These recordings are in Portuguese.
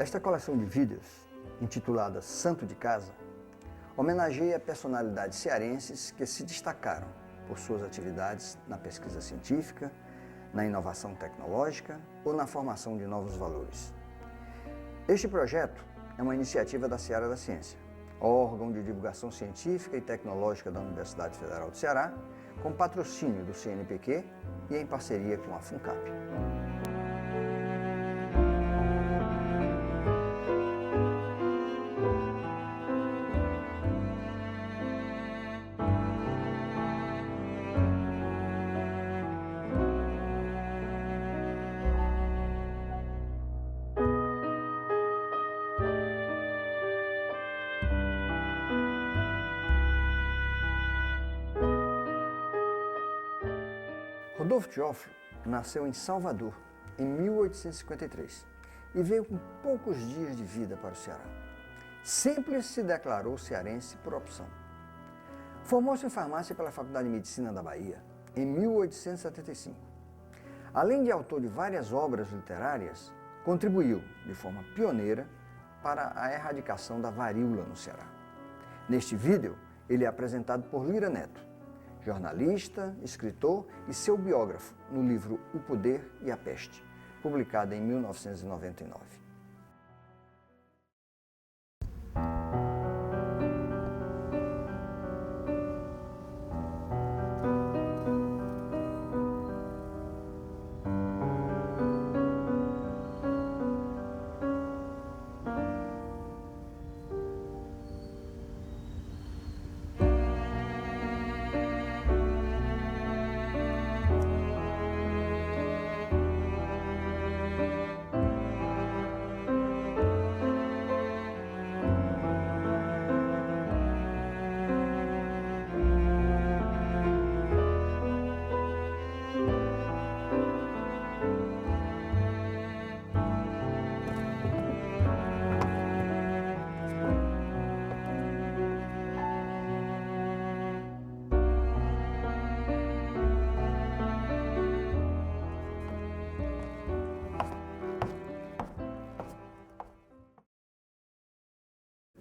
Esta coleção de vídeos, intitulada Santo de Casa, homenageia personalidades cearenses que se destacaram por suas atividades na pesquisa científica, na inovação tecnológica ou na formação de novos valores. Este projeto é uma iniciativa da Seara da Ciência, órgão de divulgação científica e tecnológica da Universidade Federal do Ceará, com patrocínio do CNPq e em parceria com a FUNCAP. Rodolfo Teófilo nasceu em Salvador em 1853 e veio com poucos dias de vida para o Ceará. Sempre se declarou cearense por opção. Formou-se em farmácia pela Faculdade de Medicina da Bahia em 1875. Além de autor de várias obras literárias, contribuiu de forma pioneira para a erradicação da varíola no Ceará. Neste vídeo, ele é apresentado por Lira Neto, jornalista, escritor e seu biógrafo no livro O Poder e a Peste, publicado em 1999.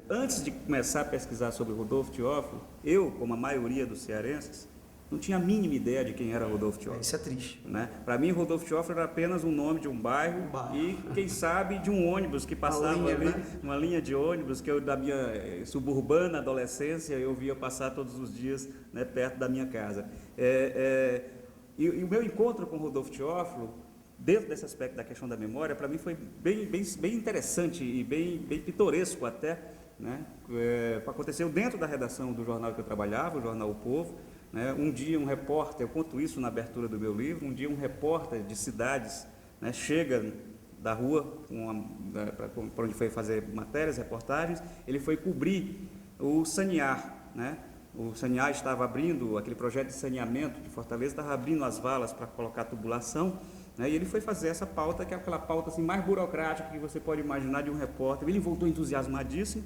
Antes de começar a pesquisar sobre Rodolfo Teófilo, eu, como a maioria dos cearenses, não tinha a mínima ideia de quem era Rodolfo Teófilo. Isso é triste. Né? Para mim, Rodolfo Teófilo era apenas um nome de um bairro e, quem sabe, de um ônibus que passava ali, uma linha de ônibus que eu, da minha suburbana adolescência, eu via passar todos os dias, né, perto da minha casa. E o meu encontro com Rodolfo Teófilo, dentro desse aspecto da questão da memória, para mim foi bem interessante e bem pitoresco até, né? Aconteceu dentro da redação do jornal que eu trabalhava, o jornal O Povo, né? Um dia um repórter, eu conto isso na abertura do meu livro, um dia um repórter de cidades, né, chega da rua para onde foi fazer matérias, reportagens, ele foi cobrir o sanear, né? O sanear estava abrindo, aquele projeto de saneamento de Fortaleza estava abrindo as valas para colocar tubulação, né? E ele foi fazer essa pauta, que é aquela pauta assim, mais burocrática que você pode imaginar de um repórter. Ele voltou entusiasmadíssimo,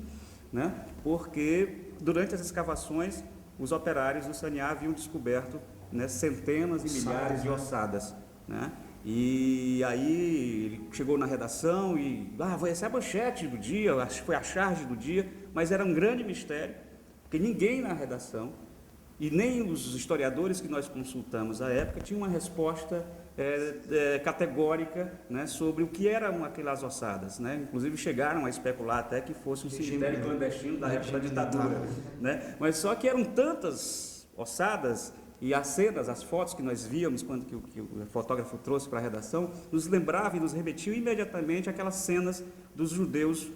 né? Porque durante as escavações os operários do sanear haviam descoberto, né, centenas e milhares de ossadas, né? E aí ele chegou na redação e essa é a manchete do dia, acho que foi a charge do dia, mas era um grande mistério, porque ninguém na redação e nem os historiadores que nós consultamos à época tinham uma resposta categórica, né, sobre o que eram aquelas ossadas, né? Inclusive chegaram a especular até que fosse um cemitério clandestino da época da ditadura, né? Mas só que eram tantas ossadas e as cenas, as fotos que nós víamos quando que o fotógrafo trouxe para a redação, nos lembrava e nos remetiu imediatamente àquelas cenas dos judeus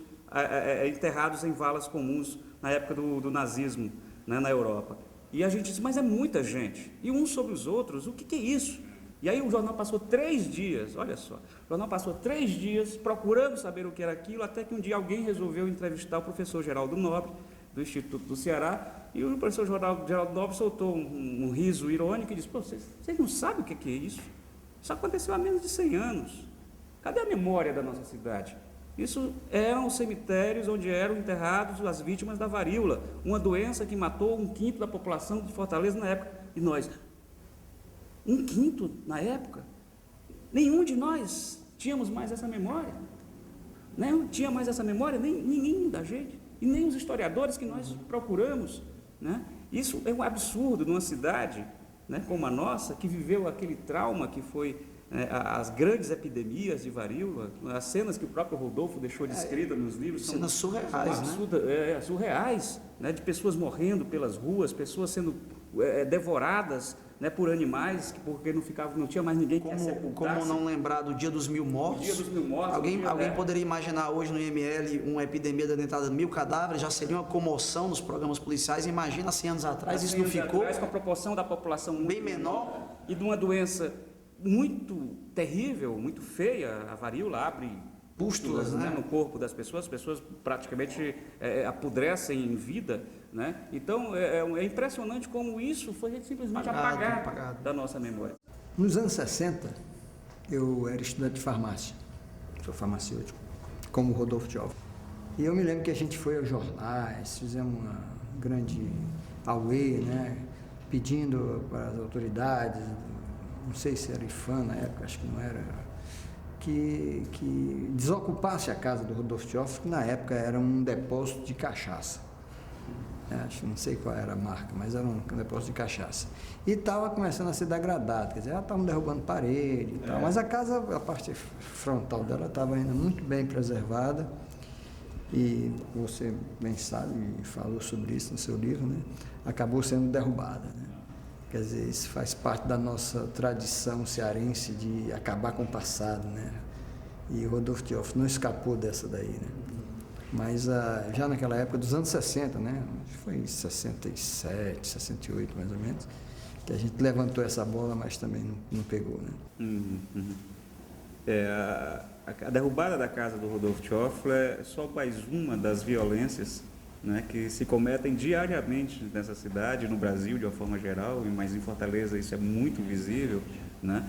enterrados em valas comuns na época do nazismo, né, na Europa. E a gente disse, mas é muita gente, e uns sobre os outros, o que é isso? E aí o jornal passou 3 dias, olha só, o jornal passou 3 dias procurando saber o que era aquilo, até que um dia alguém resolveu entrevistar o professor Geraldo Nobre, do Instituto do Ceará, e o professor Geraldo Nobre soltou um riso irônico e disse, vocês não sabem o que é isso? Isso aconteceu há menos de 100 anos. Cadê a memória da nossa cidade? Isso eram os cemitérios onde eram enterrados as vítimas da varíola, uma doença que matou 1/5 da população de Fortaleza na época. E nós, 1/5 na época? Nenhum de nós tínhamos mais essa memória. né? Não tinha mais essa memória, nem ninguém da gente, e nem os historiadores que nós procuramos, né? Isso é um absurdo numa cidade, né, como a nossa, que viveu aquele trauma que foi as grandes epidemias de varíola, as cenas que o próprio Rodolfo deixou descritas nos livros cenas surreais, né? Surreais, né? De pessoas morrendo pelas ruas, pessoas sendo devoradas, né, por animais, porque não tinha mais ninguém que sepultasse. Como não lembrar do Dia dos Mil Mortos? Dia dos Mil Mortos. Alguém poderia imaginar hoje no IML uma epidemia da dentada de 1000 cadáveres, já seria uma comoção nos programas policiais. Imagina 100 anos atrás, isso não ficou? Atrás, com a proporção da população muito bem menor. E de uma doença muito terrível, muito feia, a varíola abre pústulas, né, no corpo das pessoas, as pessoas praticamente apodrecem em vida, né? Então é impressionante como isso foi simplesmente apagado da nossa memória. Nos anos 60, eu era estudante de farmácia, sou farmacêutico, como o Rodolfo Teófilo. E eu me lembro que a gente foi aos jornais, fizemos uma grande auê, né, pedindo para as autoridades, não sei se era IFAM na época, acho que não era, que desocupasse a casa do Rodolfo Teófilo, que na época era um depósito de cachaça. Não sei qual era a marca, mas era um depósito de cachaça. E estava começando a ser degradado, quer dizer, ela estava derrubando parede e tal, mas a casa, a parte frontal dela estava ainda muito bem preservada, e você bem sabe, e falou sobre isso no seu livro, né? Acabou sendo derrubada, né? Quer dizer, isso faz parte da nossa tradição cearense de acabar com o passado, né? E o Rodolfo Teófilo não escapou dessa daí, né? Mas já naquela época dos anos 60, né? Foi em 67, 68 mais ou menos, que a gente levantou essa bola, mas também não pegou, né? A derrubada da casa do Rodolfo Teófilo é só mais uma das violências, né, que se cometem diariamente nessa cidade, no Brasil de uma forma geral, mas em Fortaleza isso é muito visível, né,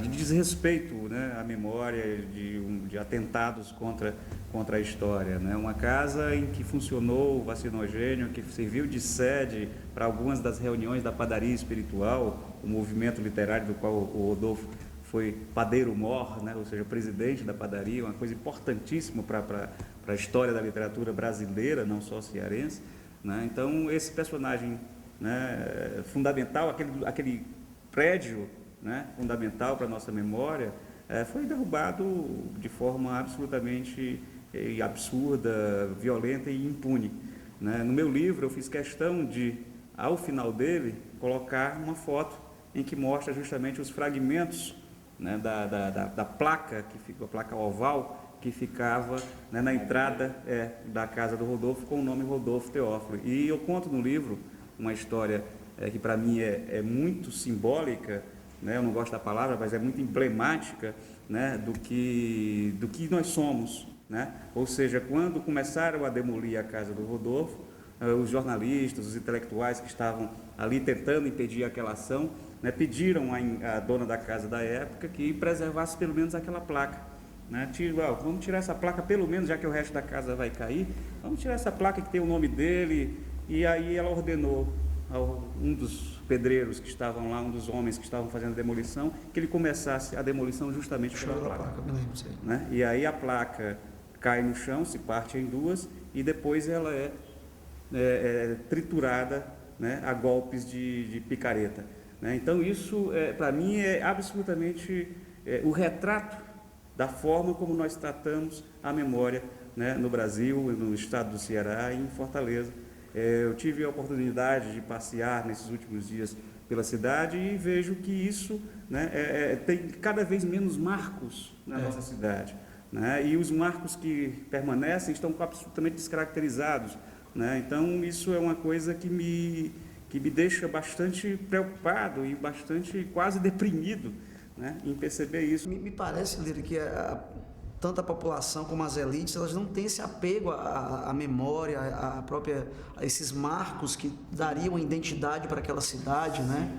de desrespeito, né, à memória, de atentados contra a história, né, uma casa em que funcionou o vacinogênio, que serviu de sede para algumas das reuniões da padaria espiritual, o movimento literário do qual o Rodolfo foi padeiro-mor, né, ou seja, presidente da padaria, uma coisa importantíssima para a história da literatura brasileira, não só cearense, né? Então esse personagem, né, fundamental, aquele prédio, né, fundamental para a nossa memória, foi derrubado de forma absolutamente absurda, violenta e impune, né? No meu livro eu fiz questão de, ao final dele, colocar uma foto em que mostra justamente os fragmentos, né, da placa, a placa oval, que ficava, né, na entrada da casa do Rodolfo, com o nome Rodolfo Teófilo. E eu conto no livro uma história que para mim é muito simbólica, né, eu não gosto da palavra, mas é muito emblemática, né, do que nós somos, né? Ou seja, quando começaram a demolir a casa do Rodolfo, os jornalistas, os intelectuais que estavam ali tentando impedir aquela ação, né, pediram à dona da casa da época que preservasse pelo menos aquela placa, né? Vamos tirar essa placa pelo menos, já que o resto da casa vai cair, vamos tirar essa placa que tem o nome dele. E aí ela ordenou a um dos pedreiros que estavam lá, um dos homens que estavam fazendo a demolição, que ele começasse a demolição justamente pela placa, né? E aí a placa cai no chão, se parte em duas, e depois ela é triturada, né, a golpes de picareta, né? Então isso, para mim, é absolutamente o retrato da forma como nós tratamos a memória, né, no Brasil, no estado do Ceará e em Fortaleza. Eu tive a oportunidade de passear nesses últimos dias pela cidade e vejo que isso, né, tem cada vez menos marcos na nossa cidade, né? E os marcos que permanecem estão absolutamente descaracterizados, né? Então isso é uma coisa que me deixa bastante preocupado e bastante quase deprimido, né, em perceber isso. Me parece, Lírio, que tanto a população como as elites, elas não têm esse apego à memória, a esses marcos que dariam identidade para aquela cidade, né?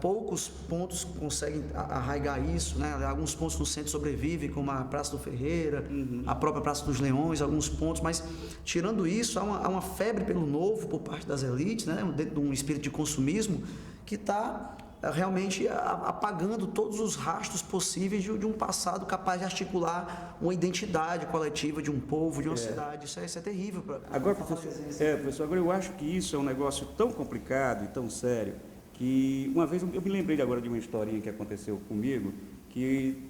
Poucos pontos conseguem arraigar isso, né? Alguns pontos no centro sobrevivem, como a Praça do Ferreira, a própria Praça dos Leões, alguns pontos, mas tirando isso, há uma febre pelo novo por parte das elites, né? Dentro de um espírito de consumismo que está realmente apagando todos os rastros possíveis de um passado capaz de articular uma identidade coletiva de um povo, de uma cidade. Isso é terrível. Agora, professor, agora eu acho que isso é um negócio tão complicado e tão sério que uma vez eu me lembrei agora de uma historinha que aconteceu comigo que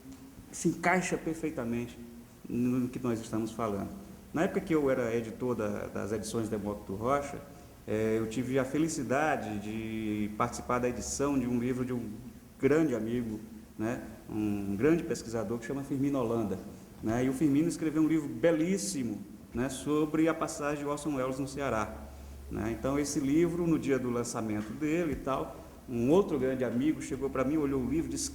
se encaixa perfeitamente no que nós estamos falando. Na época que eu era editor das edições Demócrito Rocha, eu tive a felicidade de participar da edição de um livro de um grande amigo, né, um grande pesquisador que chama Firmino Holanda. Né, e o Firmino escreveu um livro belíssimo, né, sobre a passagem de Orson Welles no Ceará. Né. Então, esse livro, no dia do lançamento dele e tal, um outro grande amigo chegou para mim, olhou o livro e disse: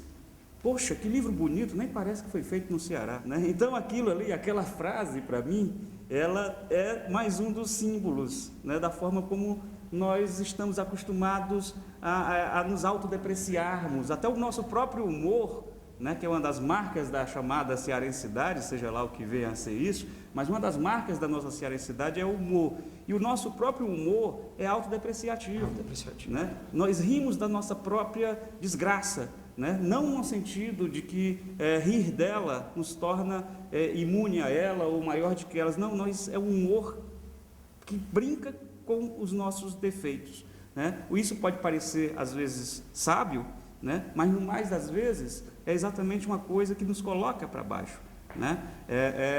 poxa, que livro bonito, nem parece que foi feito no Ceará. Né? Então, aquilo ali, aquela frase, para mim, ela é mais um dos símbolos, né, da forma como nós estamos acostumados a nos autodepreciarmos. Até o nosso próprio humor, né, que é uma das marcas da chamada cearensidade, seja lá o que venha a ser isso, mas uma das marcas da nossa cearensidade é o humor. E o nosso próprio humor é autodepreciativo. Né? Nós rimos da nossa própria desgraça. Né? Não no sentido de que rir dela nos torna imune a ela ou maior do que elas. Não, é um humor que brinca com os nossos defeitos. Né? Isso pode parecer, às vezes, sábio, né? Mas, no mais das vezes, é exatamente uma coisa que nos coloca para baixo. Né?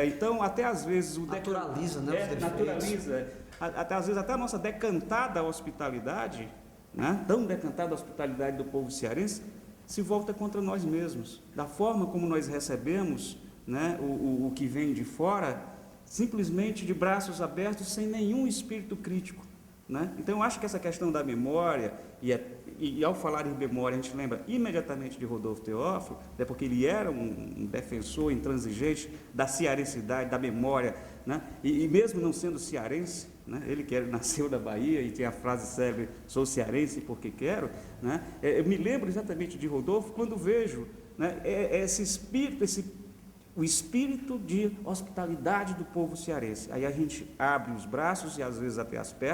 Então, até às vezes... Naturaliza, né? Naturaliza. Até às vezes, até a nossa decantada hospitalidade, né? Tão decantada hospitalidade do povo cearense, se volta contra nós mesmos, da forma como nós recebemos, né, o que vem de fora, simplesmente de braços abertos, sem nenhum espírito crítico. Né? Então, eu acho que essa questão da memória, e ao falar em memória, a gente lembra imediatamente de Rodolfo Teófilo, né, porque ele era um defensor intransigente da cearensidade, da memória, né? E mesmo não sendo cearense, né, ele que nasceu na Bahia e tem a frase célebre, sou cearense porque quero, né, eu me lembro exatamente de Rodolfo quando vejo, né, esse espírito, o espírito de hospitalidade do povo cearense. Aí a gente abre os braços e às vezes até as pernas,